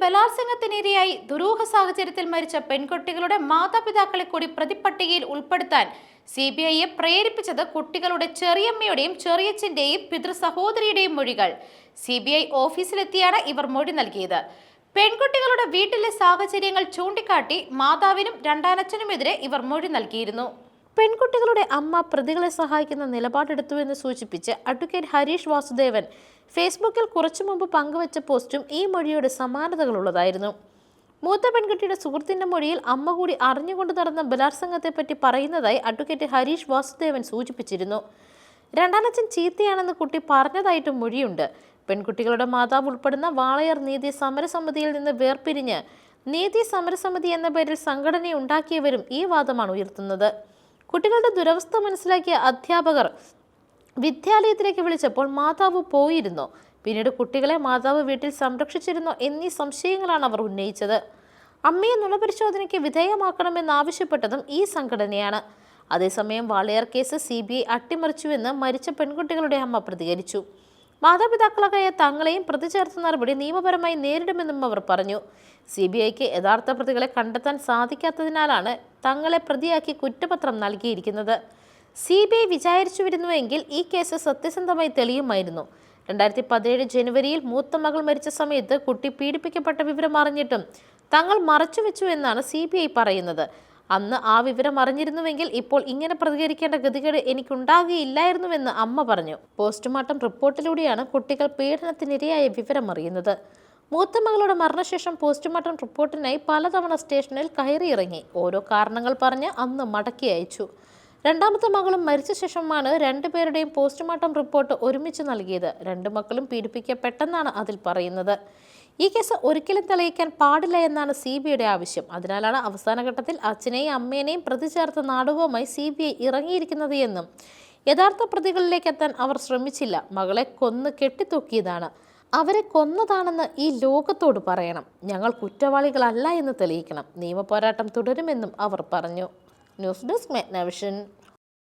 ബലാത്സംഗത്തിനിരയായി ദുരൂഹ സാഹചര്യത്തിൽ മരിച്ച പെൺകുട്ടികളുടെ മാതാപിതാക്കളെ കൂടി പ്രതിപട്ടികയിൽ ഉൾപ്പെടുത്താൻ CBIയെ പ്രേരിപ്പിച്ചത് കുട്ടികളുടെ ചെറിയമ്മയുടെയും ചെറിയച്ഛന്റെയും പിതൃ സഹോദരിയുടെയും മൊഴികൾ. CBI ഓഫീസിലെത്തിയാണ് ഇവർ മൊഴി നൽകിയത്. പെൺകുട്ടികളുടെ വീട്ടിലെ സാഹചര്യങ്ങൾ ചൂണ്ടിക്കാട്ടി മാതാവിനും രണ്ടാനച്ഛനുമെതിരെ ഇവർ മൊഴി നൽകിയിരുന്നു. പെൺകുട്ടികളുടെ അമ്മ പ്രതികളെ സഹായിക്കുന്ന നിലപാടെടുത്തുവെന്ന് സൂചിപ്പിച്ച് അഡ്വക്കേറ്റ് ഹരീഷ് വാസുദേവൻ ഫേസ്ബുക്കിൽ കുറച്ചു മുമ്പ് പങ്കുവച്ച പോസ്റ്റും ഈ മൊഴിയുടെ സമാനതകളുള്ളതായിരുന്നു. മൂത്ത പെൺകുട്ടിയുടെ സുഹൃത്തിന്റെ മൊഴിയിൽ അമ്മ കൂടി അറിഞ്ഞുകൊണ്ട് നടന്ന ബലാത്സംഗത്തെപ്പറ്റി പറയുന്നതായി അഡ്വക്കേറ്റ് ഹരീഷ് വാസുദേവൻ സൂചിപ്പിച്ചിരുന്നു. രണ്ടാനച്ഛൻ ചീത്തയാണെന്ന് കുട്ടി പറഞ്ഞതായിട്ടും മൊഴിയുണ്ട്. പെൺകുട്ടികളുടെ മാതാവ് ഉൾപ്പെടുന്ന വാളയാർ നീതി സമരസമിതിയിൽ നിന്ന് വേർപിരിഞ്ഞ് നീതി സമരസമിതി എന്ന പേരിൽ സംഘടനയുണ്ടാക്കിയവരും ഈ വാദമാണ് ഉയർത്തുന്നത്. കുട്ടികളുടെ ദുരവസ്ഥ മനസ്സിലാക്കിയ അധ്യാപകർ വിദ്യാലയത്തിലേക്ക് വിളിച്ചപ്പോൾ മാതാവ് പോയിരുന്നോ, പിന്നീട് കുട്ടികളെ മാതാവ് വീട്ടിൽ സംരക്ഷിച്ചിരുന്നോ എന്നീ സംശയങ്ങളാണ് അവർ ഉന്നയിച്ചത്. അമ്മയെ നുണപരിശോധനയ്ക്ക് വിധേയമാക്കണമെന്നാവശ്യപ്പെട്ടതും ഈ സംഘടനയാണ്. അതേസമയം വാളയാർ കേസ് CBI അട്ടിമറിച്ചുവെന്ന് മരിച്ച പെൺകുട്ടികളുടെ അമ്മ പ്രതികരിച്ചു. മാതാപിതാക്കളായ തങ്ങളെയും പ്രതി ചേർത്ത നടപടി നിയമപരമായി നേരിടുമെന്നും അവർ പറഞ്ഞു. CBIക്ക് യഥാർത്ഥ പ്രതികളെ കണ്ടെത്താൻ സാധിക്കാത്തതിനാലാണ് തങ്ങളെ പ്രതിയാക്കി കുറ്റപത്രം നൽകിയിരിക്കുന്നത്. CBI വിചാരിച്ചുവരുന്നുവെങ്കിൽ ഈ കേസ് സത്യസന്ധമായി തെളിയുമായിരുന്നു. 2017 ജനുവരിയിൽ മൂത്ത മകൾ മരിച്ച സമയത്ത് കുട്ടി പീഡിപ്പിക്കപ്പെട്ട വിവരം അറിഞ്ഞിട്ടും തങ്ങൾ മറച്ചുവെച്ചു എന്നാണ് CBI പറയുന്നത്. അന്ന് ആ വിവരം അറിഞ്ഞിരുന്നുവെങ്കിൽ ഇപ്പോൾ ഇങ്ങനെ പ്രതികരിക്കേണ്ട ഗതികേട് എനിക്കുണ്ടാകുകയില്ലായിരുന്നുവെന്ന് അമ്മ പറഞ്ഞു. പോസ്റ്റ്മോർട്ടം റിപ്പോർട്ടിലൂടെയാണ് കുട്ടികൾ പീഡനത്തിനിരയായ വിവരം അറിയുന്നത്. മൂത്ത മകളുടെ മരണശേഷം പോസ്റ്റ്മോർട്ടം റിപ്പോർട്ടിനായി പലതവണ സ്റ്റേഷനിൽ കയറിയിറങ്ങി. ഓരോ കാരണങ്ങൾ പറഞ്ഞ് അന്ന് മടക്കി അയച്ചു. രണ്ടാമത്തെ മകളും മരിച്ച ശേഷമാണ് രണ്ടുപേരുടെയും പോസ്റ്റ്മോർട്ടം റിപ്പോർട്ട് ഒരുമിച്ച് നൽകിയത്. രണ്ടു മക്കളും പീഡിപ്പിക്കപ്പെട്ടെന്നാണ് അതിൽ പറയുന്നത്. ഈ കേസ് ഒരിക്കലും തെളിയിക്കാൻ പാടില്ല എന്നാണ് CBIയുടെ ആവശ്യം. അതിനാലാണ് അവസാന ഘട്ടത്തിൽ അച്ഛനെയും അമ്മേനെയും പ്രതി ചേർത്ത നാടകവുമായി CBI ഇറങ്ങിയിരിക്കുന്നത് എന്നും യഥാർത്ഥ പ്രതികളിലേക്ക് എത്താൻ അവർ ശ്രമിച്ചില്ല, മകളെ കൊന്ന് കെട്ടിത്തൂക്കിയതാണ്, അവരെ കൊന്നതാണെന്ന് ഈ ലോകത്തോട് പറയണം, ഞങ്ങൾ കുറ്റവാളികളല്ല എന്ന് തെളിയിക്കണം, നിയമപോരാട്ടം തുടരുമെന്നും അവർ പറഞ്ഞു. News desk മെഗ്നവിഷൻ.